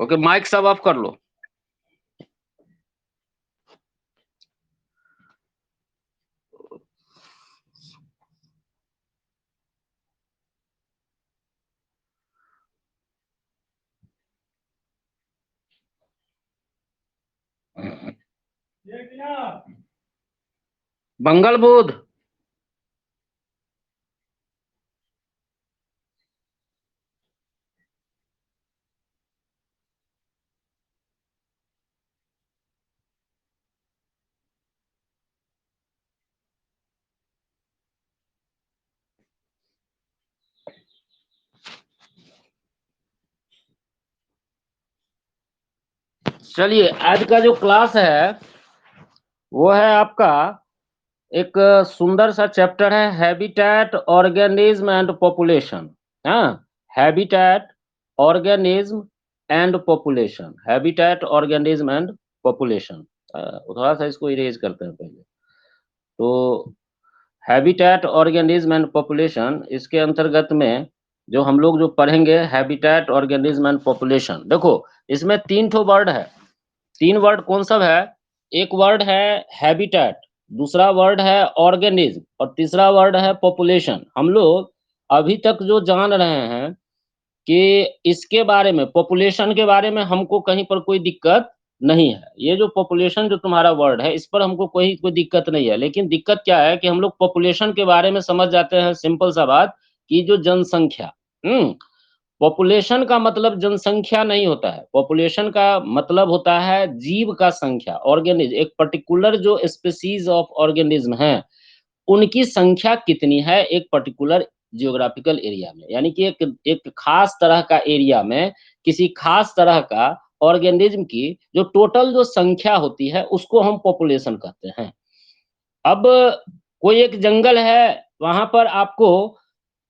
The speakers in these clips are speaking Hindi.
ओके, माइक सब ऑफ कर लो। मंगल बुध। चलिए, आज का जो क्लास है वो है आपका एक सुंदर सा चैप्टर है, हैबिटेट, ऑर्गेनिज्म एंड पॉपुलेशन। हाँ, habitat, organism and population, habitat, organism and population. थोड़ा सा इसको इरेज करते हैं पहले। तो हैबिटेट, ऑर्गेनिज्म एंड पॉपुलेशन, इसके अंतर्गत में जो हम लोग जो पढ़ेंगे हैबिटेट, ऑर्गेनिज्म एंड पॉपुलेशन। देखो, इसमें 3 ठो वर्ड है। 3 वर्ड कौन सब है? एक वर्ड है हैबिटेट, दूसरा वर्ड है ऑर्गेनिज्म और तीसरा वर्ड है पॉपुलेशन। हम लोग अभी तक जो जान रहे हैं कि इसके बारे में, पॉपुलेशन के बारे में हमको कहीं पर कोई दिक्कत नहीं है। ये जो पॉपुलेशन जो तुम्हारा वर्ड है, इस पर हमको कोई दिक्कत नहीं है। लेकिन दिक्कत क्या है कि हम लोग पॉपुलेशन के बारे में समझ जाते हैं, सिंपल सा बात, कि जो जनसंख्या। पॉपुलेशन का मतलब जनसंख्या नहीं होता है। पॉपुलेशन का मतलब होता है जीव का संख्या, ऑर्गेनिज्म। एक पर्टिकुलर जो स्पीसीज ऑफ ऑर्गेनिज्म है, उनकी संख्या कितनी है एक पर्टिकुलर जियोग्राफिकल एरिया में। यानी कि एक एक खास तरह का एरिया में किसी खास तरह का ऑर्गेनिज्म की जो टोटल जो संख्या होती है, उसको हम पॉपुलेशन कहते हैं। अब कोई एक जंगल है, वहां पर आपको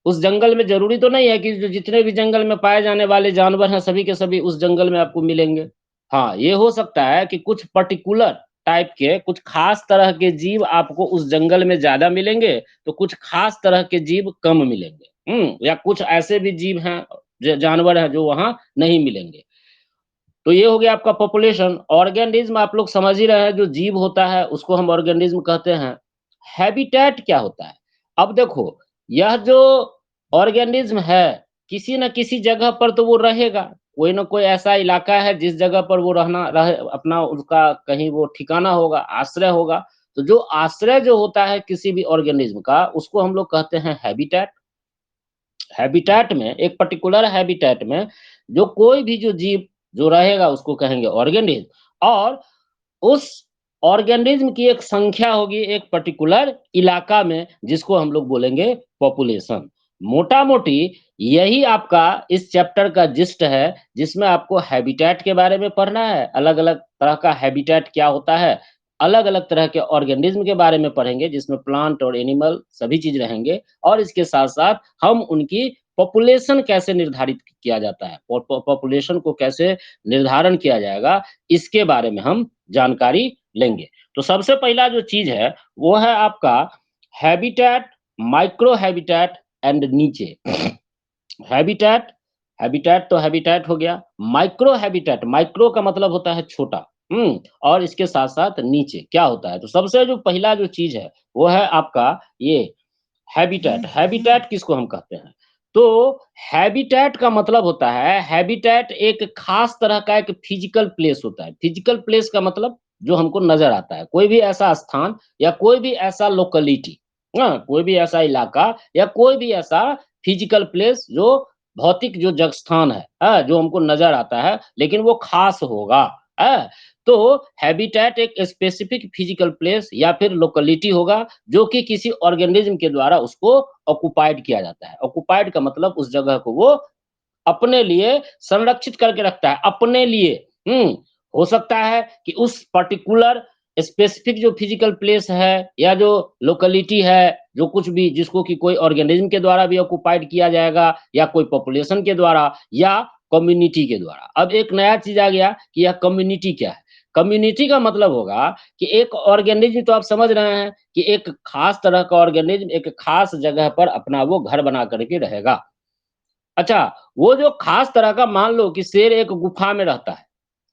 उस जंगल में ज़रूरी तो नहीं है कि जो जितने भी जंगल में पाए जाने वाले जानवर हैं, सभी के सभी उस जंगल में आपको मिलेंगे। हाँ, ये हो सकता है कि कुछ पर्टिकुलर टाइप के, कुछ खास तरह के जीव आपको उस जंगल में ज़्यादा मिलेंगे, तो कुछ खास तरह के जीव कम मिलेंगे। या कुछ ऐसे भी जीव हैं, ज जानवर हैं जो वहाँ नहीं मिलेंगे। तो ये हो गया आपका पॉपुलेशन। ऑर्गेनिज्म आप लोग समझ ही रहे हैं, जो जीव होता है उसको हम ऑर्गेनिज्म कहते हैं। हैबिटेट क्या होता है? अब देखो, यह जो ऑर्गेनिज्म है, किसी न किसी जगह पर तो वो रहेगा। कोई न कोई ऐसा इलाका है जिस जगह पर वो रहना रहे, अपना उसका कहीं वो ठिकाना होगा, आश्रय होगा। तो जो आश्रय जो होता है किसी भी ऑर्गेनिज्म का, उसको हम लोग कहते हैं हैबिटेट। हैबिटेट में, एक पर्टिकुलर हैबिटेट में जो कोई भी जो जीव जो रहेगा उसको कहेंगे ऑर्गेनिज्म। और उस ऑर्गेनिज्म की एक संख्या होगी एक पर्टिकुलर इलाका में, जिसको हम लोग बोलेंगे पॉपुलेशन। मोटा-मोटी यही आपका इस चैप्टर का जिस्ट है, जिसमें आपको हैबिटेट के बारे में पढ़ना है, अलग-अलग तरह का हैबिटेट क्या होता है, अलग-अलग तरह के ऑर्गेनिज्म के बारे में पढ़ेंगे, जिसमें प्लांट और एनिमल सभी चीज़ रहेंगे। और इसके साथ-साथ हम उनकी पॉपुलेशन कैसे निर्धारित किया जाता है, पॉपुलेशन को कैसे निर्धारण किया जाएगा, इसके बारे में हम जानकारी लेंगे। तो सबसे पहला जो चीज़ है, वो है आपका हैबिटेट, माइक्रो हैबिटेट एंड नीचे। हैबिटेट, हैबिटेट तो हैबिटेट हो गया। माइक्रो हैबिटेट, माइक्रो का मतलब होता है छोटा। और इसके साथ-साथ नीचे क्या होता है? तो सबसे जो पहला जो चीज़ है, वो है आपका ये हैबिटेट। हैबिटेट किसको हम कहते हैं? तो हैबिटेट का मतलब होता है, हैबिटेट एक खास तरह का एक फिजिकल प्लेस होता है। फिजिकल प्लेस का मतलब जो हमको नज़र आता है। कोई भी ऐसा स्थान या कोई भी ऐसा लोकेलिटी, कोई भी ऐसा इलाका या कोई भी ऐसा फिजिकल प्लेस जो भौतिक जो जग स्थान है, जो हमको नज़र आता है, लेकिन वो खास होगा, हैं? तो हैबिटेट एक स्पेसिफिक फिजिकल प्लेस या फिर लोकेलिटी होगा, जो कि किसी ऑर्गेनिज्म के द्वारा उसको ऑक्युपाइड किया जाता है। ऑक्युपाइड का मतलब उस जगह को वो अपने लिए संरक्षित करके रखता है, अपने लिए। हो सकता है कि उस पर्टिकुलर स्पेसिफिक जो फिजिकल प्लेस है या जो लोकेलिटी है, जो कुछ भी जिसको कि कोई ऑर्गेनिज्म के द्वारा भी ऑक्युपाइड किया जाएगा या कोई पॉपुलेशन के द्वारा या कम्युनिटी के द्वारा। अब एक नया चीज़ आ गया कि यह कम्युनिटी क्या है? कम्युनिटी का मतलब होगा कि एक ऑर्गेनिज्म, तो आप समझ रहे हैं कि एक खास तरह का ऑर्गेनिज्म एक खास जगह पर अपना वो घर बना करके रहेगा। अच्छा, वो जो खास तरह का मान लो कि शेर एक गुफा में रहता है,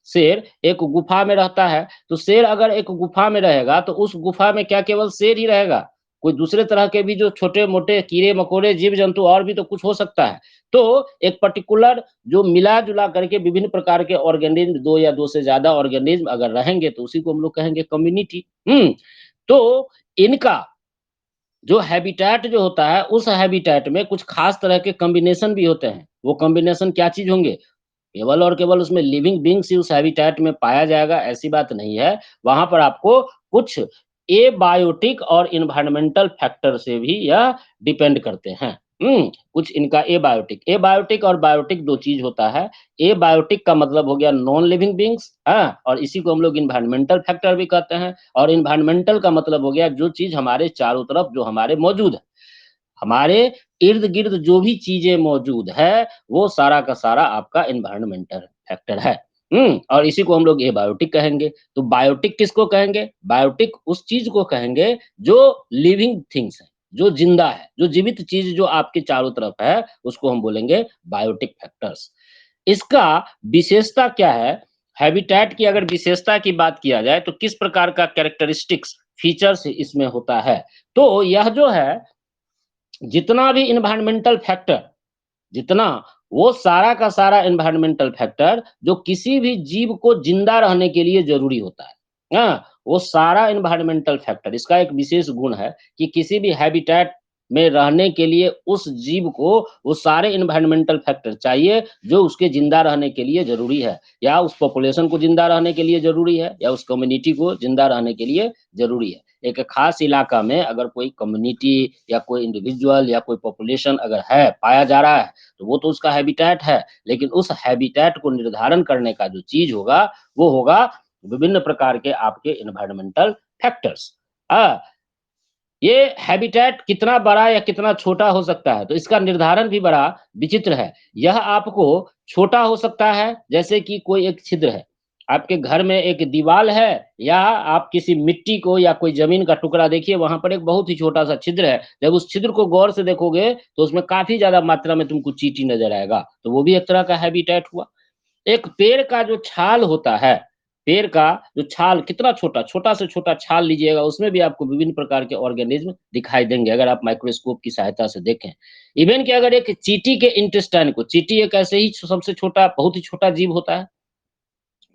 शेर एक गुफा में रहता है, तो शेर अगर एक गुफा में रहेगा, तो उस गुफा में क्या केवल शेर ही रहेगा? कोई दूसरे तरह के भी जो छोटे-मोटे कीड़े-मकोड़े, जीव-जंतु और भी तो कुछ हो सकता है। तो एक पर्टिकुलर जो मिला-जुला करके विभिन्न प्रकार के ऑर्गेनिज़्म 2 या 2 से ज़्यादा ऑर्गेनिज़्म अगर रहेंगे, तो उसी को हम लोग कहेंगे कम्युनिटी। तो इनका जो हैबिटेट जो होता है, उस हैबिटेट में कुछ खास तरह के कॉम्बिनेशन भी होते हैं। वो कॉम्बिनेशन क्या चीज़ होंगे? केवल और केवल उसमें लिविंग बीइंग्स ही उस हैबिटेट में पाया जाएगा, ऐसी बात नहीं है। वहाँ पर आपको कुछ एबायोटिक और एनवायरनमेंटल फैक्टर से भी यह डिपेंड करते हैं। कुछ इनका एबायोटिक और बायोटिक 2 चीज़ होता है। एबायोटिक का मतलब हो गया नॉन लिविंग बीइंग्स, हाँ? और इसी को हम लोग एनवायरनमेंटल फैक्टर भी कहते हैं और एनवायरनमेंटल का मतलब हो गया जो चीज़ हमारे चारों तरफ जो हमारे मौजूद है। हमारे इर्द-गिर्द जो भी चीज़ें मौजूद है, वो सारा का सारा आपका एनवायरनमेंटल फैक्टर है। और इसी को हम लोग एबायोटिक कहेंगे। तो बायोटिक किसको कहेंगे? बायोटिक उस चीज़ को कहेंगे जो लिविंग थिंग्स है, जो ज़िंदा है, जो जीवित चीज़ जो आपके चारों तरफ है, उसको हम बोलेंगे बायोटिक फैक्टर्स। इसका विशेषता क्या है? हैबिटेट की अगर विशेषता की बात किया जाए, तो किस प्रकार का कैरेक्टरिस्टिक्स, फीचर्स इसमें होता है? तो यह जो है जितना भी एनवायरमेंटल फैक्टर जितना वो सारा का सारा एनवायरमेंटल फैक्टर जो किसी भी जीव को जिंदा रहने के लिए ज़रूरी होता है। हाँ, वो सारा एनवायरमेंटल फैक्टर इसका एक विशेष गुण है कि किसी भी हैबिटेट में रहने के लिए उस जीव को वो सारे एनवायरमेंटल फैक्टर चाहिए जो उसके जिंदा रहने के लिए ज़रूरी है या उस पॉपुलेशन को जिंदा रहने के लिए ज़रूरी है या उस कम्युनिटी को जिंदा रहने के लिए ज़रूरी है। एक खास इलाका में अगर कोई कम्युनिटी या कोई इंडिविजुअल या कोई पॉपुलेशन अगर है, पाया जा रहा है तो वो तो उसका हैबिटेट है, लेकिन उस हैबिटेट को निर्धारण करने का जो चीज़ होगा, वो होगा विभिन्न प्रकार के आपके एनवायरमेंटल फैक्टर्स। हाँ, ये हैबिटेट कितना बड़ा या कितना छोटा हो सकता है, तो इसका निर्धारण भी बड़ा विचित्र है। यह आपको छोटा हो सकता है, जैसे कि कोई एक छिद्र है। आपके घर में एक दीवाल है या आप किसी मिट्टी को या कोई ज़मीन का टुकड़ा देखिए, वहाँ पर एक बहुत ही छोटा-सा छिद्र है। जब उस छिद्र को गौर से देखोगे, तो उसमें काफ़ी ज़्यादा मात्रा में तुमको चींटी नज़र आएगा, तो वो भी एक तरह का हैबिटेट हुआ। एक पेड़ का जो छाल होता है, पेड़ का जो छाल कितना छोटा, छोटा से छोटा छाल लीजिएगा, उसमें भी आपको विभिन्न प्रकार के ऑर्गेनिज़्म दिखाई देंगे, अगर आप माइक्रोस्कोप की सहायता से देखें। इवन कि अगर एक चींटी के इंटेस्टाइन को चींटी एक ऐसे ही सबसे छोटा, बहुत ही छोटा जीव होता है।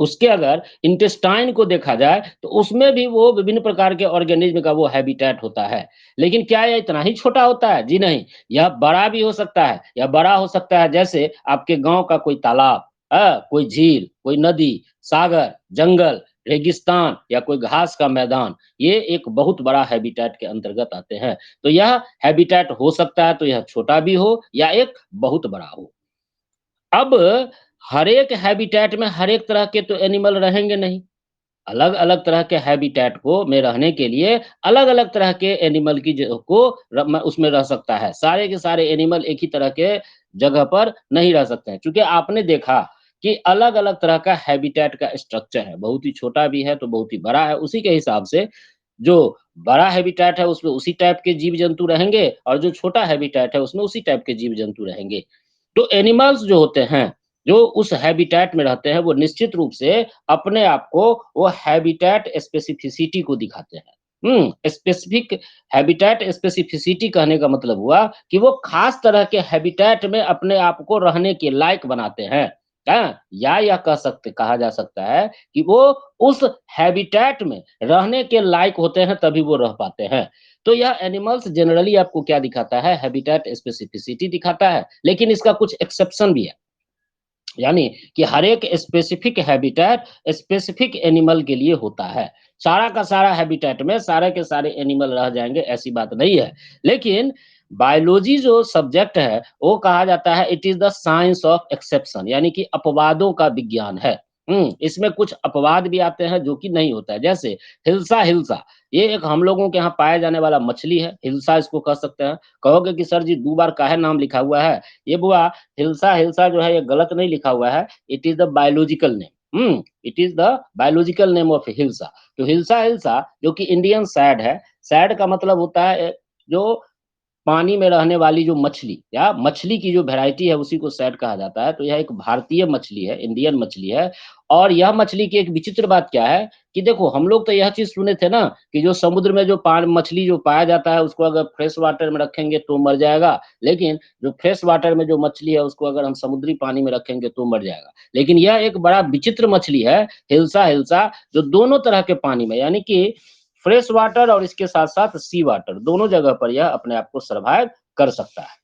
उसके अगर इंटेस्टाइन को देखा जाए, तो उसमें भी वो विभिन्न प्रकार के ऑर्गेनिज़्म का वो हैबिटेट होता है। लेकिन क्या ये इतना ही छोटा होता है? जी नहीं, यह बड़ा भी हो सकता है। यह बड़ा हो सकता है जैसे आपके गाँव का कोई तालाब, कोई झील, कोई नदी, सागर, जंगल, रेगिस्तान या कोई घास का मैदान, ये एक बहुत बड़ा हैबिटेट के अंतर्गत आते हैं। तो यह हैबिटेट हो सकता है, तो यह छोटा भी हो या एक बहुत बड़ा हो। अब हर एक हैबिटेट में हर एक तरह के तो एनिमल रहेंगे नहीं। अलग-अलग तरह के हैबिटेट को में रहने के लिए अलग-अलग तरह के एनिमल की ज को र म उसमें रह सकता है। सारे के सारे एनिमल एक ही तरह के जगह पर नहीं रह सकते हैं। चूँकि आपने देखा कि अलग-अलग तरह का हैबिटेट का स्ट्रक्चर है। बहुत ही छोटा भी है, तो बहुत ही बड़ा है। उसी के हिसाब से जो बड़ा हैबिटेट है, उसमें उसी टाइप के जीव-जंतु रहेंगे और जो छोटा हैबिटेट है, उसमें उसी टाइप के जीव-जंतु रहेंगे। तो एनिमल्स जो होते हैं, जो उस हैबिटेट में रहते हैं, वो निश्चित रूप से अपने आप को वो हैबिटेट स्पेसिफिसिटी को दिखाते हैं। स्पेसिफिक हैबिटेट स्पेसिफिसिटी कहने का मतलब हुआ कि वो खास तरह के हैबिटेट में अपने आप को रहने के लायक बनाते हैं। या यह कहा जा सकता है कि वो उस हैबिटेट में रहने के लायक होते हैं, तभी वो रह पाते हैं। तो यह एनिमल्स जनरली आपको क्या दिखाता है? हैबिटेट स्पेसिफिसिटी दिखाता है, लेकिन इसका कुछ एक्सेप्शन भी है। यानी कि हर एक स्पेसिफिक हैबिटेट स्पेसिफिक एनिमल के लिए होता है। सारा का सारा हैबिटेट में सारे के सारे एनिमल रह जाएँगे, ऐसी बात नहीं है। लेकिन बायोलॉजी जो सब्जेक्ट है, वो कहा जाता है it is the science of exception, यानी कि अपवादों का विज्ञान है। इसमें कुछ अपवाद भी आते हैं जो कि नहीं होता है। जैसे हिल्सा हिल्सा, ये एक हम लोगों के यहाँ पाया जाने वाला मछली है, हिल्सा इसको कह सकते हैं। कहोगे कि सर जी 2 बार काहे नाम लिखा हुआ है? ये बुआ हिल्सा हिल्सा जो है ये गलत नहीं लिखा हुआ है, it is the biological name. It is the biological name of hilsa. तो हिल्सा हिल्सा जो कि इंडियन सैड है, सैड का मतलब होता है जो पानी में रहने वाली जो मछली या मछली की जो वैरायटी है उसी को सैड कहा जाता है। तो यह एक भारतीय मछली है, इंडियन मछली है। और यह मछली की एक विचित्र बात क्या है कि देखो हम लोग तो यह चीज़ सुने थे ना कि जो समुद्र में जो पान मछली जो पाया जाता है उसको अगर फ्रेश वाटर में रखेंगे तो मर जाएगा। लेकिन जो फ्रेश वाटर में जो मछली है उसको अगर हम समुद्री पानी में रखेंगे तो मर जाएगा। लेकिन यह एक बड़ा विचित्र मछली है, हिल्सा हिल्सा, जो दोनों तरह के पानी में यानी कि फ्रेश वाटर और इसके साथ-साथ सी वाटर दोनों जगह पर यह अपने आप को सर्वाइव कर सकता है।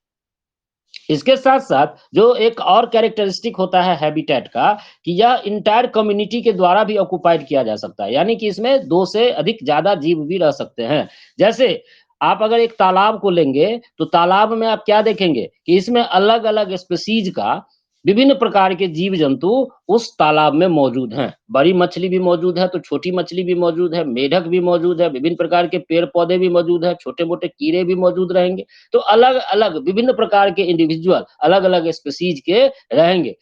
इसके साथ-साथ जो एक और कैरेक्टरिस्टिक होता है हैबिटेट का कि यह एंटायर कम्युनिटी के द्वारा भी ऑक्युपाइड किया जा सकता है। यानी कि इसमें 2 से अधिक ज़्यादा जीव भी रह सकते हैं। जैसे आप अगर एक तालाब को लेंगे, तो तालाब में आप क्या देखेंगे कि इसमें अलग-अलग स्पीशीज़ का विभिन्न प्रकार के जीव-जंतु उस तालाब में मौजूद हैं। बड़ी मछली भी मौजूद है, तो छोटी मछली भी मौजूद है, मेढक भी मौजूद है, विभिन्न प्रकार के पेड़-पौधे भी मौजूद हैं, छोटे-मोटे कीड़े भी मौजूद रहेंगे। तो अलग-अलग विभिन्न प्रकार के इंडिविजुअल अलग-अलग स्पीशीज के रहेंगे,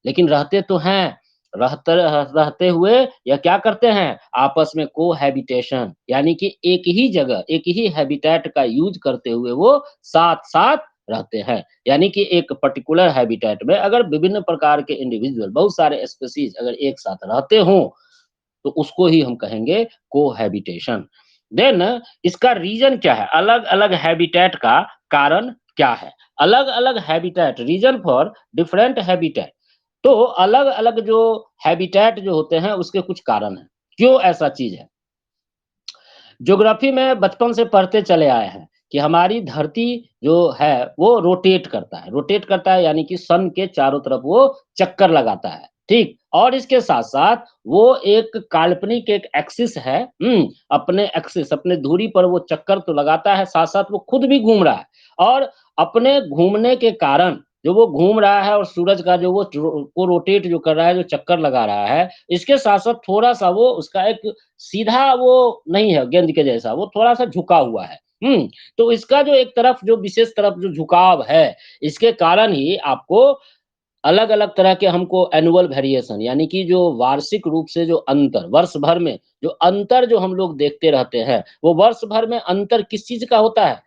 लेकिन रहते तो हैं, रहते हुए या क्या करते हैं, आपस में कोहैबिटेशन यानी कि एक ही जगह, एक ही हैबिटेट का यूज़ करते हुए वो साथ-साथ रहते हैं। यानी कि एक पर्टिकुलर हैबिटेट में अगर विभिन्न प्रकार के इंडिविजुअल, बहुत सारे स्पीशीज अगर एक साथ रहते हों, तो उसको ही हम कहेंगे कोहैबिटेशन। देन इसका रीज़न क्या है? अलग-अलग हैबिटेट का कारण क्या है? अलग-अलग habitat reason for different habitat. तो अलग-अलग जो हैबिटेट जो होते हैं उसके कुछ कारण हैं। क्यों ऐसा चीज़ है? ज्योग्राफी में बचपन से पढ़ते चले आए हैं कि हमारी धरती जो है वो रोटेट करता है यानी कि सन के चारों तरफ वो चक्कर लगाता है, ठीक? और इसके साथ-साथ वो एक काल्पनिक एक एक्सिस है, अपने एक्सिस अपने धुरी पर वो चक्कर तो लगाता है, साथ-साथ वो खुद भी घूम रहा है और अपने घूमने के कारण जो वो घूम रहा है और सूरज का जो वो रोटेट जो कर रहा है, जो चक्कर लगा रहा है, इसके साथ-साथ थोड़ा-सा वो उसका एक सीधा वो नहीं है गेंद के जैसा, वो थोड़ा-सा झुका हुआ है। तो इसका जो एक तरफ जो विशेष तरफ जो झुकाव है, इसके कारण ही आपको अलग-अलग तरह के हमको एनुअल वेरिएशन यानी कि जो वार्षिक रूप से जो अंतर, वर्ष भर में जो अंतर जो हम लोग देखते रहते हैं, वो वर्ष भर में अंतर किस चीज़ का होता है?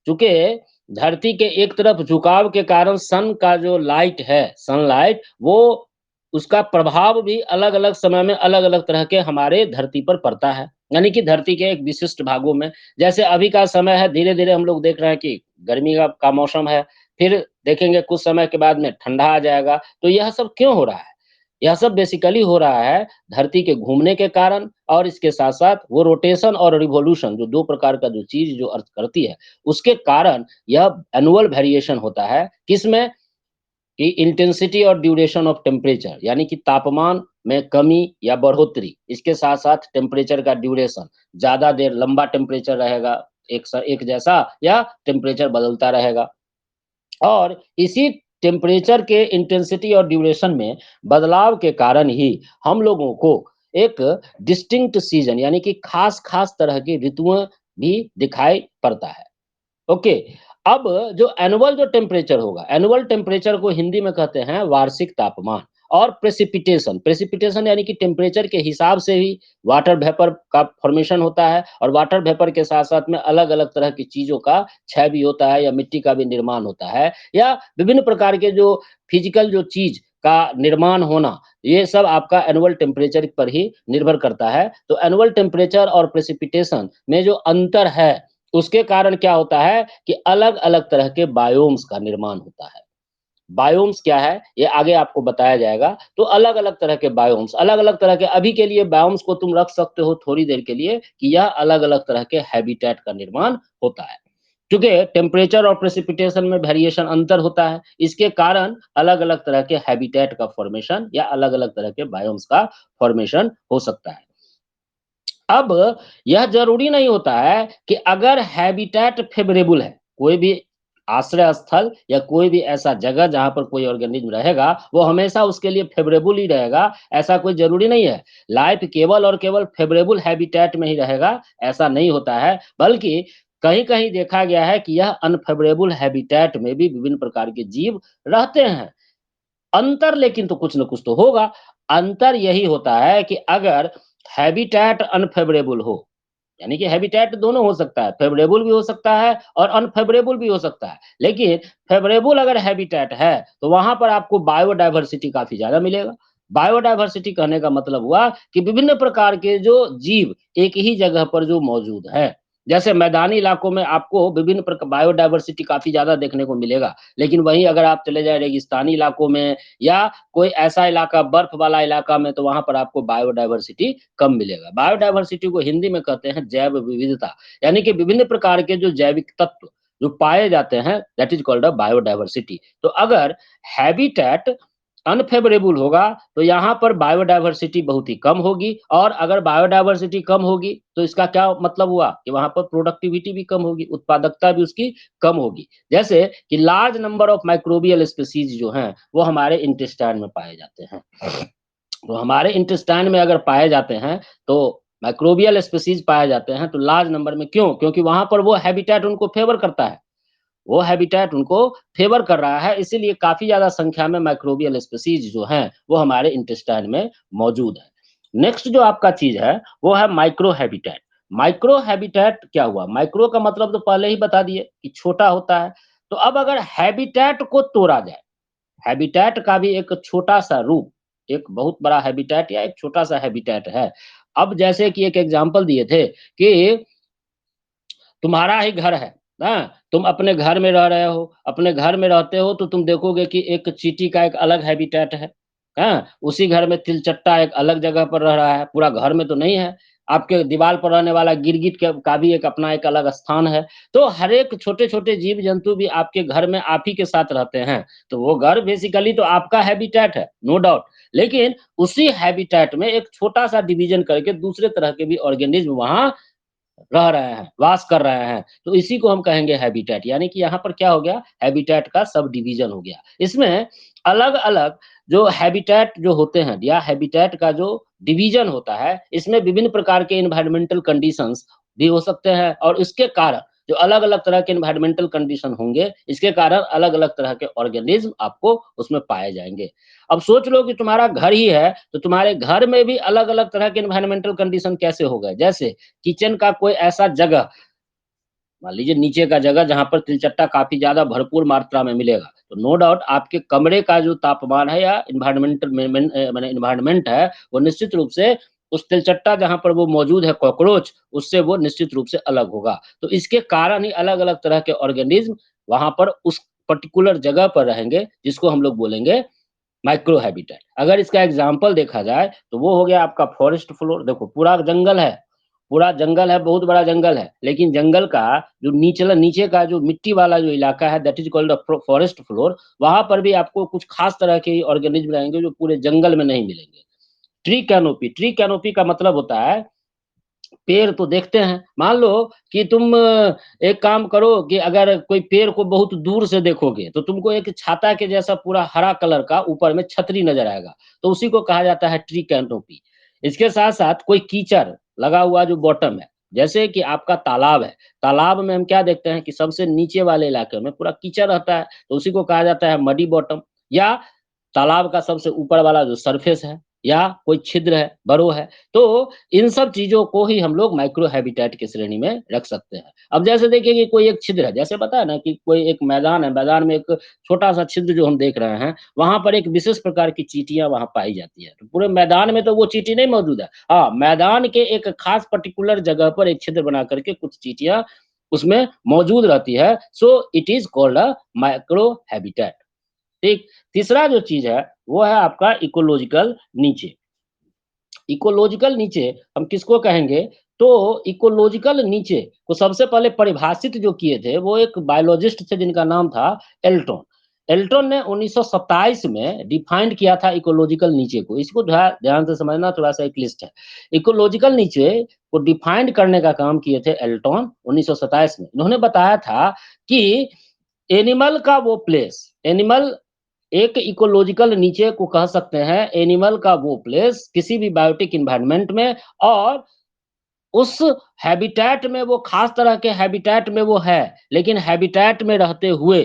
चूँकि धरती के एक तरफ झुकाव के कारण सन का जो लाइट है, सनलाइट वो उसका प्रभाव भी अलग-अलग समय में अलग-अलग तरह के हमारे धरती पर पड़ता है। यानी कि धरती के एक विशिष्ट भागों में, जैसे अभी का समय है, धीरे-धीरे हम लोग देख रहे हैं कि गर्मी का मौसम है, फिर देखेंगे कुछ समय के बाद में ठंडा आ जाएगा, तो यह सब क्यों हो रहा है? यह सब बेसिकली हो रहा है धरती के घूमने के कारण और इसके साथ-साथ वो रोटेशन और रिवोल्यूशन जो 2 प्रकार का जो चीज़ जो अर्थ करती है, उसके कारण यह एनुअल वेरिएशन होता है, किसमें? कि इंटेंसिटी और ड्यूरेशन ऑफ टेम्परेचर यानी कि तापमान में कमी या बढ़ोतरी, इसके साथ-साथ टेम्परेचर का ड्यूरेशन, ज़्यादा देर लंबा टेम्परेचर रहेगा, एक जैसा या टेम्परेचर बदलता रहेगा। और इसी टेम्परेचर के इंटेंसिटी और ड्यूरेशन में बदलाव के कारण ही हम लोगों को एक डिस्टिंक्ट सीज़न यानी कि खास-खास तरह की ऋतुएँ भी दिखाई पड़ता है। ओके, अब जो एनुअल जो टेम्परेचर होगा, एनुअल टेम्परेचर को हिंदी में कहते हैं वार्षिक तापमान और प्रेसिपिटेशन, प्रेसिपिटेशन यानी कि टेम्परेचर के हिसाब से ही वाटर वेपर का फॉर्मेशन होता है और वाटर वेपर के साथ-साथ में अलग-अलग तरह की चीज़ों का क्षय भी होता है या मिट्टी का भी निर्माण होता है या विभिन्न प्रकार के जो फिजिकल जो चीज़ का निर्माण होना, ये सब आपका एनुअल टेम्परेचर पर ही निर्भर करता है। तो एनुअल टेम्परेचर और प्रेसिपिटेशन में जो अंतर है उसके कारण क्या होता है कि अलग-अलग तरह के बायोम्स का निर्माण होता है। बायोम्स क्या है, ये आगे आपको बताया जाएगा। तो अलग-अलग तरह के बायोम्स, अलग-अलग तरह के अभी के लिए बायोम्स को तुम रख सकते हो थोड़ी देर के लिए कि यह अलग-अलग तरह के हैबिटेट का निर्माण होता है। क्योंकि टेम्परेचर और प्रेसिपिटेशन में वेरिएशन अंतर होता है, इसके कारण अलग-अलग तरह के हैबिटेट का फॉर्मेशन या अलग-अलग तरह के बायोम्स का फॉर्मेशन हो सकता है। अब यह ज़रूरी नहीं होता है कि अगर हैबिटेट फ़ेवरेबल है, कोई भी आश्रय स्थल या कोई भी ऐसा जगह जहाँ पर कोई ऑर्गेनिज़्म रहेगा, वो हमेशा उसके लिए फ़ेवरेबल ही रहेगा, ऐसा कोई ज़रूरी नहीं है। लाइफ़ केवल और केवल फ़ेवरेबल हैबिटेट में ही रहेगा, ऐसा नहीं होता है, बल्कि कहीं-कहीं देखा गया है कि यह अनफ़ेवरेबल हैबिटेट में भी विभिन्न प्रकार के जीव रहते हैं। अंतर लेकिन तो कुछ न कुछ तो होगा। अंतर यही होता है कि अगर हैबिटेट अनफ़ेवरेबल हो, यानी कि हैबिटेट दोनों हो सकता है, फेवरेबल भी हो सकता है और अनफेवरेबल भी हो सकता है। लेकिन फेवरेबल अगर हैबिटेट है, तो वहाँ पर आपको बायोडायवर्सिटी काफ़ी ज़्यादा मिलेगा। बायोडायवर्सिटी कहने का मतलब हुआ कि विभिन्न प्रकार के जो जीव एक ही जगह पर जो मौजूद हैं। जैसे मैदानी इलाकों में आपको विभिन्न बायोडायवर्सिटी काफ़ी ज़्यादा देखने को मिलेगा। लेकिन वहीं अगर आप चले जाएँ रेगिस्तानी इलाकों में या कोई ऐसा इलाका बर्फ वाला इलाका में, तो वहाँ पर आपको बायोडायवर्सिटी कम मिलेगा। बायोडायवर्सिटी को हिंदी में कहते हैं जैव विविधता, यानी कि विभिन्न प्रकार के जो जैविक तत्व जो पाए जाते हैं, that is called a biodiversity. तो अगर हैबिटेट अनफेवरेबल होगा, तो यहाँ पर बायोडायवर्सिटी बहुत ही कम होगी और अगर बायोडायवर्सिटी कम होगी, तो इसका क्या मतलब हुआ कि वहाँ पर प्रोडक्टिविटी भी कम होगी, उत्पादकता भी उसकी कम होगी। जैसे कि large number of microbial species जो हैं, वो हमारे इंटेस्टाइन में पाए जाते हैं। तो हमारे इंटेस्टाइन में अगर पाए जाते हैं, तो माइक्रोबियल स्पीशीज़ पाए जाते हैं, तो लार्ज नंबर में क्यों? क्योंकि वहाँ पर वो हैबिटेट उनको फ़ेवर करता है। वो हैबिटेट उनको फ़ेवर कर रहा है, इसीलिए काफ़ी ज़्यादा संख्या में माइक्रोबियल स्पीशीज़ जो हैं, वो हमारे इंटेस्टाइन में मौजूद हैं। नेक्स्ट जो आपका चीज़ है, वो है माइक्रो हैबिटेट। माइक्रो हैबिटेट क्या हुआ? माइक्रो का मतलब तो पहले ही बता दिए कि छोटा होता है। तो अब अगर हैबिटेट को तोड़ा जाए, हैबिटेट का भी एक छोटा-सा रूप, एक बहुत बड़ा हैबिटेट या एक छोटा-सा हैबिटेट है। अब जैसे कि एक एग्ज़ाम्पल दिए थे कि तुम्हारा ही घर है, हाँ? तुम अपने घर में रह रहे हो, अपने घर में रहते हो तो तुम देखोगे कि एक चींटी का एक अलग हैबिटेट है, हाँ? उसी घर में तिलचट्टा एक अलग जगह पर रह रहा है, पूरा घर में तो नहीं है। आपके दीवार पर रहने वाला गिरगिट का भी एक अपना एक अलग स्थान है। तो हर एक छोटे-छोटे जीव-जंतु भी आपके घर में आप ही के साथ रहते हैं, तो वो घर बेसिकली तो आपका हैबिटेट है, नो डाउट। लेकिन उसी हैबिटेट में एक छोटा-सा डिवीज़न करके दूसरे तरह के भी ऑर्गेनिज़्म वहाँ रह रहे हैं, वास कर रहे हैं, तो इसी को हम कहेंगे हैबिटेट, यानी कि यहाँ पर क्या हो गया, हैबिटेट का सब डिवीज़न हो गया। इसमें अलग-अलग जो हैबिटेट जो होते हैं या हैबिटेट का जो डिवीज़न होता है, इसमें विभिन्न प्रकार के एनवायरमेंटल कंडीशंस भी हो सकते हैं और इसके कारण जो अलग-अलग तरह के एनवायरमेंटल कंडीशन होंगे, इसके कारण अलग-अलग तरह के ऑर्गेनिज़्म आपको उसमें पाए जाएँगे। अब सोच लो कि तुम्हारा घर ही है, तो तुम्हारे घर में भी अलग-अलग तरह के एनवायरमेंटल कंडीशन कैसे हो गए? जैसे किचन का कोई ऐसा जगह, मान लीजिए नीचे का जगह जहाँ पर तिलचट्टा काफ़ी ज़्यादा भरपूर मात्रा में मिलेगा, तो नो डाउट आपके कमरे का जो तापमान है या माने एनवायरनमेंट है, वो निश्चित रूप से उस तिलचट्टा जहाँ पर वो मौजूद है कॉकरोच, उससे वो निश्चित रूप से अलग होगा। तो इसके कारण ही अलग-अलग तरह के ऑर्गेनिज़्म वहाँ पर उस पर्टिकुलर जगह पर रहेंगे, जिसको हम लोग बोलेंगे माइक्रो हैबिटेट। अगर इसका एग्ज़ाम्पल देखा जाए, तो वो हो गया आपका फॉरेस्ट फ्लोर। देखो पूरा जंगल है, बहुत बड़ा जंगल है, लेकिन जंगल का जो नीचे का जो मिट्टी वाला जो इलाका है that is called a forest floor, वहाँ पर भी आपको कुछ खास तरह के ऑर्गेनिज़्म रहेंगे जो पूरे जंगल में नहीं मिलेंगे। ट्री कैनोपी का मतलब होता है पेड़ तो देखते हैं। मान लो कि तुम एक काम करो कि अगर कोई पेड़ को बहुत दूर से देखोगे, तो तुमको एक छाता के जैसा पूरा हरा कलर का ऊपर में छतरी नज़र आएगा, तो उसी को कहा जाता है ट्री कैनोपी। इसके साथ-साथ कोई कीचड़ लगा हुआ जो बॉटम है, जैसे कि आपका तालाब है, तालाब में हम क्या देखते हैं कि सबसे नीचे वाले इलाके में पूरा कीचड़ रहता है, तो उसी को कहा जाता है मडी बॉटम या तालाब का सबसे ऊपर वाला जो सरफेस है या कोई छिद्र है, बरो है, तो इन सब चीज़ों को ही हम लोग माइक्रो हैबिटेट की श्रेणी में रख सकते हैं। अब जैसे देखिए कि कोई एक छिद्र है, जैसे बताया ना कि कोई एक मैदान है, मैदान में एक छोटा-सा छिद्र जो हम देख रहे हैं, वहाँ पर एक विशेष प्रकार की चींटियाँ वहाँ पाई जाती हैं। तो पूरे मैदान में तो वो चींटी नहीं मौजूद है। हाँ, मैदान के एक खास पर्टिकुलर जगह पर एक छिद्र बना कर के कुछ चींटियाँ उसमें मौजूद रहती है, so it is called a micro habitat. ठीक, तीसरा जो चीज़ है, वो है आपका इकोलॉजिकल नीचे। इकोलॉजिकल नीचे हम किसको कहेंगे? तो इकोलॉजिकल नीचे को सबसे पहले परिभाषित जो किए थे, वो एक बायोलॉजिस्ट थे जिनका नाम था एल्टन। एल्टन ने 1927 में डिफाइंड किया था इकोलॉजिकल नीचे को। इसको ध्यान से समझना, थोड़ा-सा एक लिस्ट है। इकोलॉजिकल नीचे को डिफाइंड करने का काम किए थे एल्टन 1927 में। इन्होंने बताया था कि एनिमल का वो प्लेस, एनिमल एक इकोलॉजिकल नीचे को कह सकते हैं एनिमल का वो प्लेस किसी भी बायोटिक एनवायरनमेंट में और उस हैबिटेट में वो खास तरह के हैबिटेट में वो है, लेकिन हैबिटेट में रहते हुए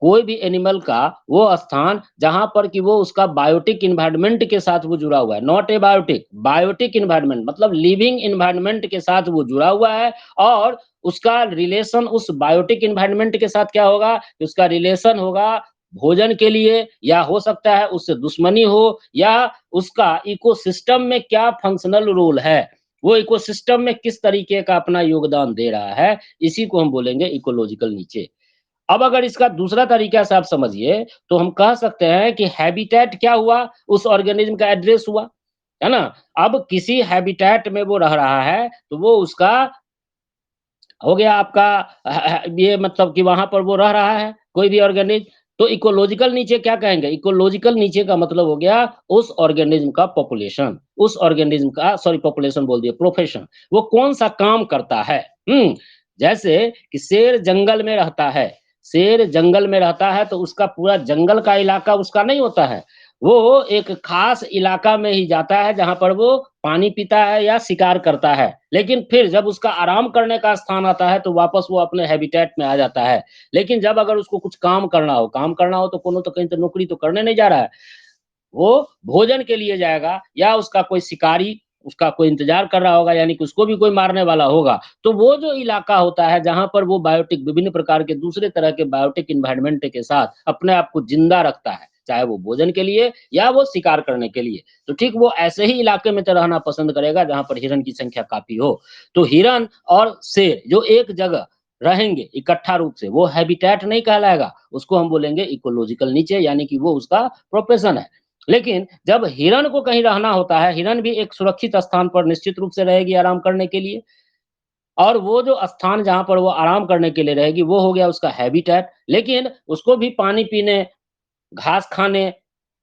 कोई भी एनिमल का वो स्थान जहाँ पर कि वो उसका बायोटिक एनवायरनमेंट के साथ वो जुड़ा हुआ है, नॉट एबायोटिक, बायोटिक एनवायरनमेंट मतलब लिविंग एनवायरनमेंट के साथ वो जुड़ा हुआ है और उसका रिलेशन उस बायोटिक एनवायरनमेंट के साथ क्या होगा, कि उसका रिलेशन होगा भोजन के लिए या हो सकता है उससे दुश्मनी हो या उसका इकोसिस्टम में क्या फंक्शनल रोल है, वो इकोसिस्टम में किस तरीके का अपना योगदान दे रहा है, इसी को हम बोलेंगे इकोलॉजिकल नीचे। अब अगर इसका दूसरा तरीका से आप समझिए, तो हम कह सकते हैं कि हैबिटेट क्या हुआ? उस ऑर्गेनिज्म का एड्रेस हुआ, है ना? अब किसी हैबिटेट में वो रह रहा है, तो वो उसका हो गया आपका ये मतलब कि वहाँ पर वो रह रहा है, कोई भी ऑर्गेनिज़्म, तो इकोलॉजिकल नीचे क्या कहेंगे? इकोलॉजिकल नीचे का मतलब हो गया उस ऑर्गेनिज़्म का पॉपुलेशन, उस ऑर्गेनिज़्म का सॉरी पॉपुलेशन बोल दिया, प्रोफेशन, वो कौन-सा काम करता है? जैसे कि शेर जंगल में रहता है, शेर जंगल में रहता है तो उसका पूरा जंगल का इलाका उसका नहीं होता है, वो एक खास इलाका में ही जाता है जहाँ पर वो पानी पीता है या शिकार करता है। लेकिन फिर जब उसका आराम करने का स्थान आता है तो वापस वो अपने हैबिटेट में आ जाता है। लेकिन जब अगर उसको कुछ काम करना हो तो कोनो तो कहीं तो नौकरी तो करने नहीं जा रहा है। वो भोजन के लिए जाएगा या उसका कोई शिकारी उसका कोई इंतज़ार कर रहा होगा यानी कि उसको भी कोई मारने वाला होगा। तो वो जो इलाका होता है जहाँ पर वो बायोटिक विभिन्न प्रकार के दूसरे तरह के बायोटिक एनवायरनमेंट के साथ अपने आप को ज़िंदा रखता है, चाहे वो भोजन के लिए या वो शिकार करने के लिए। तो ठीक वो ऐसे ही इलाके में तो रहना पसंद करेगा जहाँ पर हिरन की संख्या काफ़ी हो। तो हिरन और शेर जो एक जगह रहेंगे इकट्ठा रूप से, वो हैबिटेट नहीं कहलाएगा, उसको हम बोलेंगे इकोलॉजिकल नीचे यानी कि वो उसका प्रोफेशन है। लेकिन जब हिरन को कहीं रहना होता है, हिरन भी एक सुरक्षित स्थान पर निश्चित रूप से रहेगी आराम करने के लिए और वो जो स्थान जहाँ पर वो आराम करने के लिए रहेगी, वो हो गया उसका हैबिटेट। लेकिन उसको भी पानी पीने घास खाने,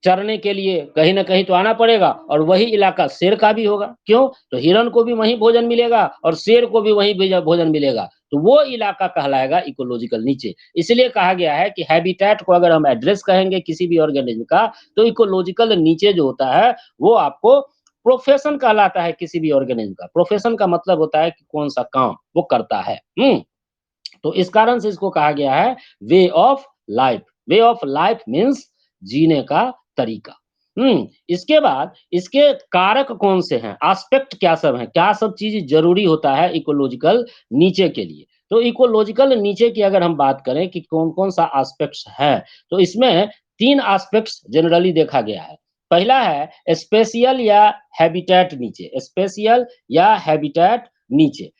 चरने के लिए कहीं न कहीं तो आना पड़ेगा और वही इलाका शेर का भी होगा। क्यों? तो हिरन को भी वहीं भोजन मिलेगा और शेर को भी वहीं भोजन मिलेगा। तो वो इलाका कहलाएगा इकोलॉजिकल नीचे। इसलिए कहा गया है कि हैबिटेट को अगर हम एड्रेस कहेंगे किसी भी ऑर्गेनिज़्म का, तो इकोलॉजिकल नीचे जो होता है, वो आपको प्रोफेशन कहलाता है किसी भी ऑर्गेनिज़्म का। प्रोफेशन का मतलब होता है कि कौन-सा काम वो करता है। तो इस कारण से इसको कहा गया है way of life. Way of life means जीने का तरीका। इसके बाद इसके कारक कौन से हैं? एस्पेक्ट क्या सब हैं? क्या सब चीज़ ज़रूरी होता है इकोलॉजिकल नीचे के लिए? तो इकोलॉजिकल नीचे की अगर हम बात करें कि कौन-कौन सा एस्पेक्ट्स है, तो इसमें 3 एस्पेक्ट्स जनरली देखा गया है। पहला है स्पेशियल या हैबिटेट नीचे, स्पेशियल या हैबिटेट नीचे।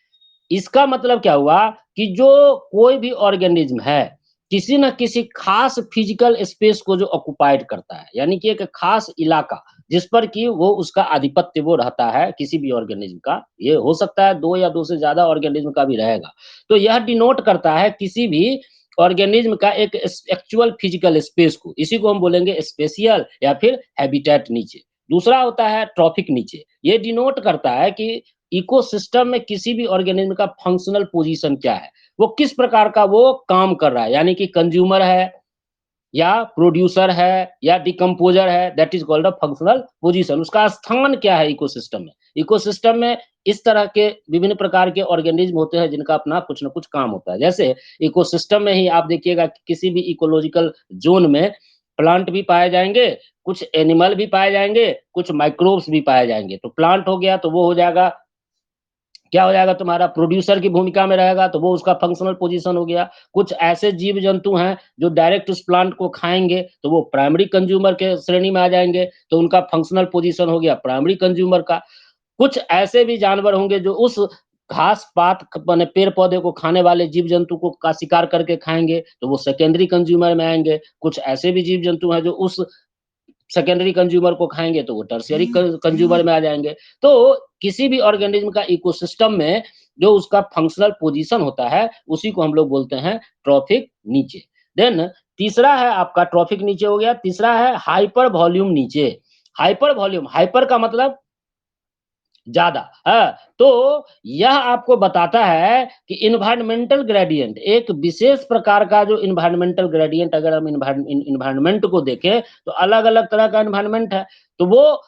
इसका मतलब क्या हुआ कि जो कोई भी ऑर्गेनिज्म है, किसी न किसी खास फिजिकल स्पेस को जो ऑक्युपाइड करता है, यानी कि एक खास इलाका, जिस पर कि वो उसका आधिपत्य वो रहता है किसी भी ऑर्गेनिज्म का, ये हो सकता है 2 या 2 से ज़्यादा ऑर्गेनिज्म का भी रहेगा। तो यह डिनोट करता है किसी भी ऑर्गेनिज्म का एक एक्चुअल फिजिकल स्पेस को, इसी को हम बोलेंगे स्पेशियल या फिर हैबिटेट नीचे। दूसरा होता है ट्रॉफिक नीचे, ये डिनोट करता है कि इकोसिस्टम में किसी भी ऑर्गेनिज्म का फंक्शनल पोजीशन क्या है, वो किस प्रकार का वो काम कर रहा है, यानी कि कंज्यूमर है या प्रोड्यूसर है या डिकम्पोज़र है, that is called a functional position. उसका स्थान क्या है इकोसिस्टम में? इकोसिस्टम में इस तरह के विभिन्न प्रकार के ऑर्गेनिज्म होते हैं जिनका अपना कुछ न कुछ काम होता है। जैसे इकोसिस्टम में ही आप देखिएगा कि किसी भी इकोलॉजिकल ज़ोन में प्लांट भी पाए जाएँगे, कुछ एनिमल भी पाए जाएँगे, कुछ माइक्रोब्स भी पाए जाएँगे। तो प्लांट हो गया तो वो हो जाएगा क्या हो जाएगा तुम्हारा प्रोड्यूसर की भूमिका में रहेगा तो वो उसका फंक्शनल पोजीशन हो गया। कुछ ऐसे जीव-जंतु हैं जो डायरेक्ट उस प्लांट को खाएँगे तो वो प्राइमरी कंज्यूमर के श्रेणी में आ जाएँगे, तो उनका फंक्शनल पोजीशन हो गया प्राइमरी कंज्यूमर का। कुछ ऐसे भी जानवर होंगे जो उस घास-पात क माने पेड़-पौधे को खाने वाले जीव-जंतु को का शिकार करके खाएँगे, तो वो सेकेंडरी कंज्यूमर में आएँगे। कुछ ऐसे भी जीव-जंतु हैं जो उस सेकेंडरी कंज्यूमर को खाएँगे तो वो टर्शियरी कंज्यूमर में आ जाएँगे। तो किसी भी ऑर्गेनिज्म का इकोसिस्टम में जो उसका फंक्शनल पोजीशन होता है, उसी को हम लोग बोलते हैं ट्रॉफिक नीचे। देन तीसरा है आपका ट्रॉफिक नीचे हो गया, तीसरा है हाइपर वॉल्यूम नीचे। हाइपर वॉल्यूम, हाइपर का मतलब ज़्यादा, तो यह आपको बताता है कि एनवायरनमेंटल ग्रेडिएंट एक विशेष प्रकार का जो एनवायरनमेंटल ग्रेडिएंट अगर हम एनवायरनमेंट को देखें, तो अलग-अलग तरह का एनवायरनमेंट है। तो वो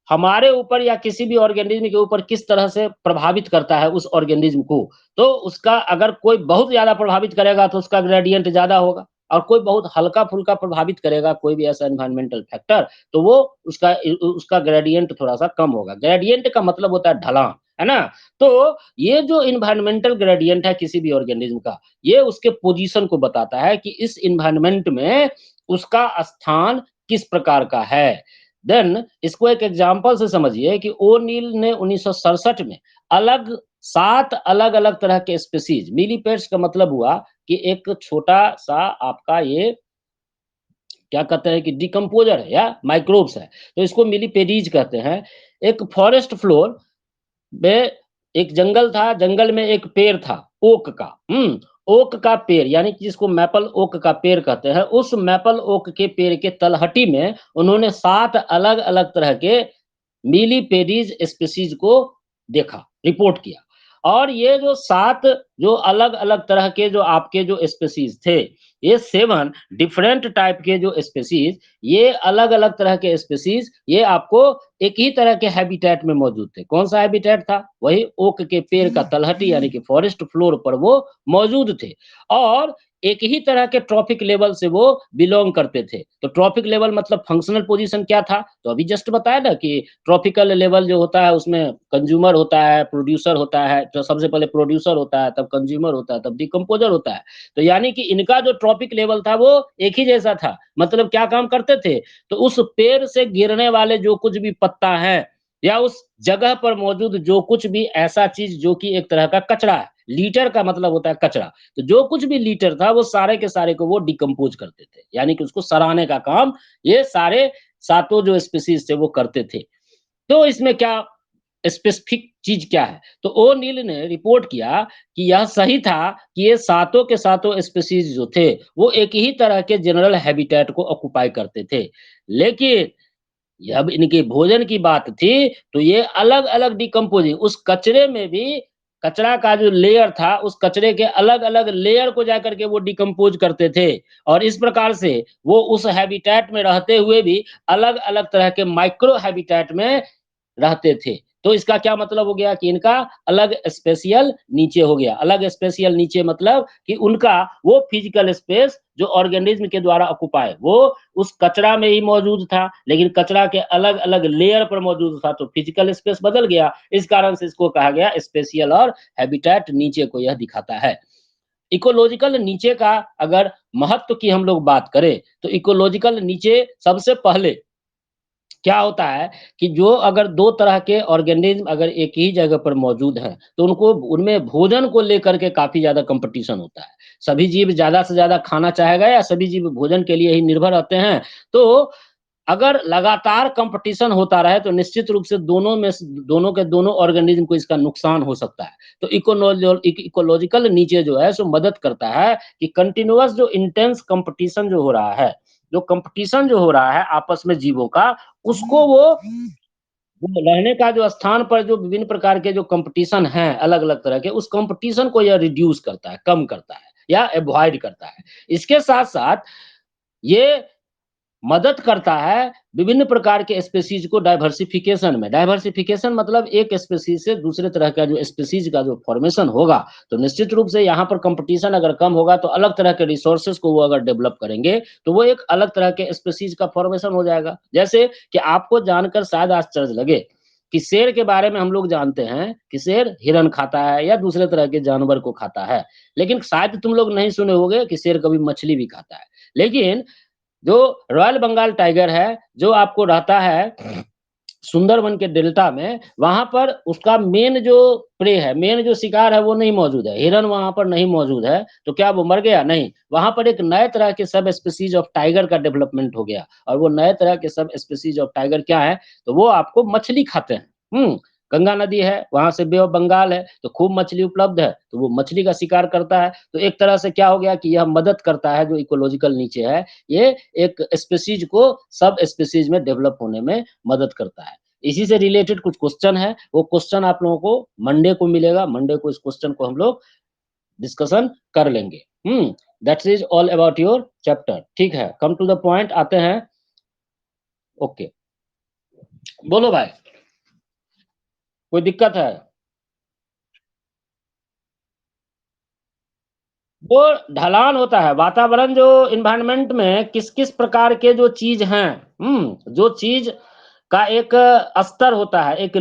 हमारे ऊपर या किसी भी ऑर्गेनिज्म के ऊपर किस तरह से प्रभावित करता है उस ऑर्गेनिज्म को। तो उसका अगर कोई बहुत ज़्यादा प्रभावित करेगा तो उसका ग्रेडिएंट ज़्यादा होगा। और कोई बहुत हल्का फुल्का प्रभावित करेगा कोई भी ऐसा एनवायरमेंटल फैक्टर, तो वो उसका उसका ग्रेडियंट थोड़ा सा कम होगा। ग्रेडियंट का मतलब होता है ढलान, है ना? तो ये जो इन्वायरमेंटल ग्रेडियंट है किसी भी ऑर्गेनिज्म का, ये उसके पोजीशन को बताता है कि इस इन्वायरमेंट में उसका स्थान किस प्रकार का है। देन इसको एक एग्जांपल से समझिए कि ओ'नील ने 1967 में अलग 7 अलग-अलग तरह के स्पीशीज, मिलीपेड्स का मतलब हुआ कि एक छोटा-सा आपका ये क्या कहते हैं कि डिकम्पोज़र है या माइक्रोब्स है, तो इसको मिलीपेडीज़ कहते हैं। एक फॉरेस्ट फ्लोर में एक जंगल था, जंगल में एक पेड़ था ओक का, ओक का पेड़ यानी कि जिसको मैपल ओक का पेड़ कहते हैं, उस मैपल ओक के पेड़ के तलहटी में उन्होंने 7 अलग-अलग तरह के मिलीपेडीज स्पीशीज को देखा, रिपोर्ट किया। और ये जो 7 जो अलग-अलग तरह के जो आपके जो स्पीशीज थे, ये 7 डिफरेंट टाइप के जो स्पीशीज, ये अलग-अलग तरह के स्पीशीज, ये आपको एक ही तरह के हैबिटेट में मौजूद थे। कौन-सा हैबिटेट था? वही ओक के पेड़ का तलहटी यानी कि फॉरेस्ट फ्लोर पर वो मौजूद थे। और एक ही तरह के ट्रॉपिक लेवल से वो बिलॉन्ग करते थे। तो ट्रॉपिक लेवल मतलब फंक्शनल पोज़ीशन क्या था? तो अभी जस्ट बताया ना कि ट्रॉपिकल लेवल जो होता है उसमें कंज्यूमर होता है, प्रोड्यूसर होता है, तो सबसे पहले प्रोड्यूसर होता है, तब कंज्यूमर होता है, तब डिकम्पोज़र होता है। तो यानी कि इनका जो ट्रॉपिक लेवल था वो एक ही जैसा था। मतलब क्या काम करते थे? तो उस पेड़ से गिरने वाले जो कुछ भी पत्ता है या उस जगह पर मौजूद जो कुछ भी ऐसा चीज़ जो कि एक तरह का कचरा है, लीटर का मतलब होता है कचरा। तो जो कुछ भी लीटर था वो सारे के सारे को वो डिकम्पोज़ करते थे। यानी कि उसको सड़ाने का काम ये सारे सातों जो स्पीशीज़ थे वो करते थे। तो इसमें क्या स्पेसिफिक चीज़ क्या है? तो ओ'नील ने रिपोर्ट किया कि यह सही था कि ये सातों के सातों स्पीशीज़ जो थे, वो एक ही तरह के जनरल हैबिटेट को ऑक्युपाई करते थे। लेकिन जब इनके भोजन की बात थी, तो ये अलग-अलग डिकम्पोज़िंग उस कचरे में भी कचरा का जो लेयर था, उस कचरे के अलग-अलग लेयर को जाकर के वो डिकम्पोज़ करते थे और इस प्रकार से वो उस हैबिटेट में रहते हुए भी अलग-अलग तरह के माइक्रो हैबिटेट में रहते थे। तो इसका क्या मतलब हो गया कि इनका अलग स्पेशियल नीचे हो गया। अलग स्पेशियल नीचे मतलब कि उनका वो फिजिकल स्पेस जो ऑर्गेनिज्म के द्वारा ऑक्युपाई वो उस कचरा में ही मौजूद था, लेकिन कचरा के अलग-अलग लेयर पर मौजूद था, तो फिजिकल स्पेस बदल गया। इस कारण से इसको कहा गया स्पेशियल और हैबिटेट नीचे को यह दिखाता है। इकोलॉजिकल नीचे का अगर महत्व की हम लोग बात करें, तो इकोलॉजिकल नीचे सबसे पहले क्या होता है कि जो अगर 2 तरह के ऑर्गेनिज़्म अगर एक ही जगह पर मौजूद हैं, तो उनको उनमें भोजन को लेकर के काफ़ी ज़्यादा कॉम्पिटिशन होता है। सभी जीव ज़्यादा से ज़्यादा खाना चाहेगा या सभी जीव भोजन के लिए ही निर्भर रहते हैं। तो अगर लगातार कॉम्पिटिशन होता रहे तो निश्चित रूप से दोनों में स दोनों के दोनों ऑर्गेनिज़्म को इसका नुकसान हो सकता है। तो इकोलॉजिकल नीचे जो है सो मदद करता है कि कंटीन्यूअस जो इंटेंस कॉम्पिटिशन जो हो रहा है, जो कॉम्पिटिशन जो हो रहा है आपस में जीवों का, उसको वो रहने का जो स्थान पर जो विभिन्न प्रकार के जो कॉम्पिटिशन हैं, अलग-अलग तरह के, उस कॉम्पिटिशन को यह रिड्यूस करता है, कम करता है या अवॉइड करता है। इसके साथ-साथ ये मदद करता है विभिन्न प्रकार के स्पीशीज़ को डाइवर्सिफ़िकेशन में। डाइवर्सिफ़िकेशन मतलब एक स्पीशीज़ से दूसरे तरह का जो स्पीशीज़ का जो फ़ॉर्मेशन होगा, तो निश्चित रूप से यहाँ पर कॉम्पिटिशन अगर कम होगा, तो अलग तरह के रिसोर्सेज़ को वो अगर डेवलप करेंगे, तो वो एक अलग तरह के स्पीशीज़ का फ़ॉर्मेशन हो जाएगा। जैसे कि आपको जानकर शायद आश्चर्य लगे कि शेर के बारे में हम लोग जानते हैं कि शेर हिरन खाता है या दूसरे तरह के जानवर को खाता है। लेकिन शायद तुम लोग नहीं सुने होंगे कि शेर कभी मछली भी खाता है। लेकिन जो रॉयल बंगाल टाइगर है, जो आपको रहता है सुंदरबन के डेल्टा में, वहाँ पर उसका मेन जो प्रे है, मेन जो शिकार है वो नहीं मौजूद है। हिरन वहाँ पर नहीं मौजूद है, तो क्या वो मर गया? नहीं। वहाँ पर एक नए तरह के सब स्पीशीज़ ऑफ टाइगर का डेवलपमेंट हो गया और वो नए तरह के सब स्पीशीज़ ऑफ टाइगर क्या है? तो वो आपको मछली खाते हैं। गंगा नदी है, वहाँ से बे ऑफ बंगाल है, तो खूब मछली उपलब्ध है, तो वो मछली का शिकार करता है। तो एक तरह से क्या हो गया कि यह मदद करता है जो इकोलॉजिकल नीचे है, ये एक स्पीशीज़ को सब स्पीशीज़ में डेवलप होने में मदद करता है। इसी से रिलेटेड कुछ क्वेश्चन है, वो क्वेश्चन आप लोगों को मंडे को मिलेगा, मंडे को इस क्वेश्चन को हम लोग डिस्कशन कर लेंगे। That's is all about your chapter. ठीक है, कम टू द पॉइंट आते हैं। ओके, बोलो भाई, कोई दिक्कत है? वो ढलान होता है, वातावरण जो एनवायरनमेंट में किस-किस प्रकार के जो चीज़ हैं, जो चीज़ का एक स्तर होता है, एक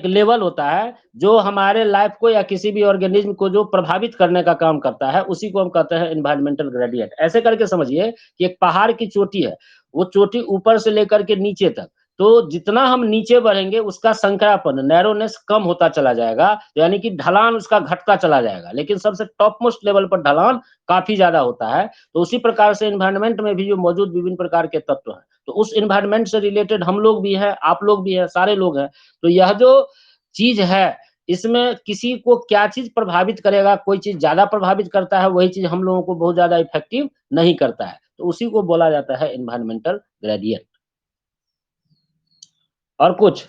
लेवल होता है, जो हमारे लाइफ़ को या किसी भी ऑर्गेनिज़्म को जो प्रभावित करने का काम करता है, उसी को हम कहते हैं एनवायरनमेंटल ग्रेडिएंट। ऐसे करके समझिए कि एक पहाड़ की चोटी है, वो चोटी ऊपर से लेकर के नीचे तक, तो जितना हम नीचे बढ़ेंगे उसका संकरापन, नैरोनेस कम होता चला जाएगा, यानी कि ढलान उसका घटता चला जाएगा। लेकिन सबसे टॉप मोस्ट लेवल पर ढलान काफ़ी ज़्यादा होता है, तो उसी प्रकार से एनवायरनमेंट में भी जो मौजूद विभिन्न प्रकार के तत्व हैं, तो उस एनवायरनमेंट से रिलेटेड हम लोग भी हैं, आप लोग भी हैं, सारे लोग हैं। तो यह जो चीज़ है, इसमें किसी को क्या चीज़ प्रभावित करेगा, कोई चीज़ ज़्यादा प्रभावित करता है, वही चीज़ हम लोगों को बहुत ज़्यादा इफ़ेक्टिव नहीं करता है। तो उसी को बोला जाता है एनवायरनमेंटल ग्रेडिएंट। और कुछ?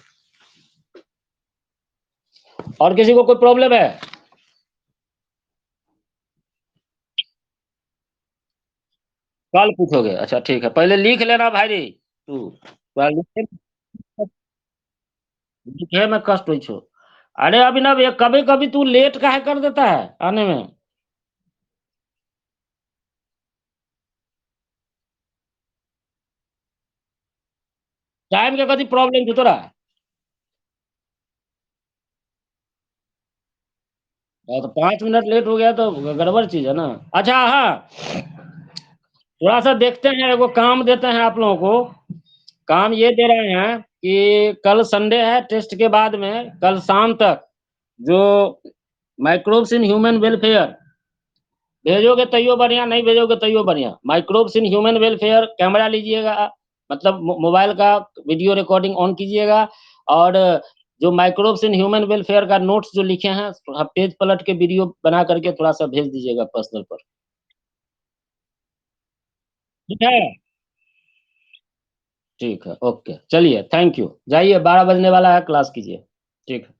और किसी को कोई प्रॉब्लम है? कल पूछोगे? अच्छा ठीक है, पहले लिख लेना भाई तू। थोड़ा लिखे में कष्ट होई छो। अरे अभिनव, ये कभी-कभी तू लेट काहे कर देता है आने में? टाइम के कथी प्रॉब्लम छो तोरा? तो 5 मिनट लेट हो गया तो गड़बड़ चीज़ है ना। अच्छा हाँ, थोड़ा-सा देखते हैं, एगो काम देते हैं आप लोगों को। काम ये दे रहे हैं कि कल संडे है, टेस्ट के बाद में कल शाम तक जो माइक्रोब्स इन ह्यूमन वेलफेयर भेजोगे तैयो बढ़िया, नहीं भेजोगे तैयो बढ़िया। Microbes in human welfare camera लीजिएगा, मतलब मोबाइल का वीडियो रिकॉर्डिंग ऑन कीजिएगा, और जो माइक्रोब्स इन ह्यूमन वेलफेयर का नोट्स जो लिखे हैं, थोड़ा पेज पलट के वीडियो बना करके थोड़ा-सा भेज दीजिएगा पर्सनल पर। ठीक है? ठीक है, ओके। चलिए, थैंक यू। जाइए, 12 बजने वाला है, क्लास कीजिए। ठीक है।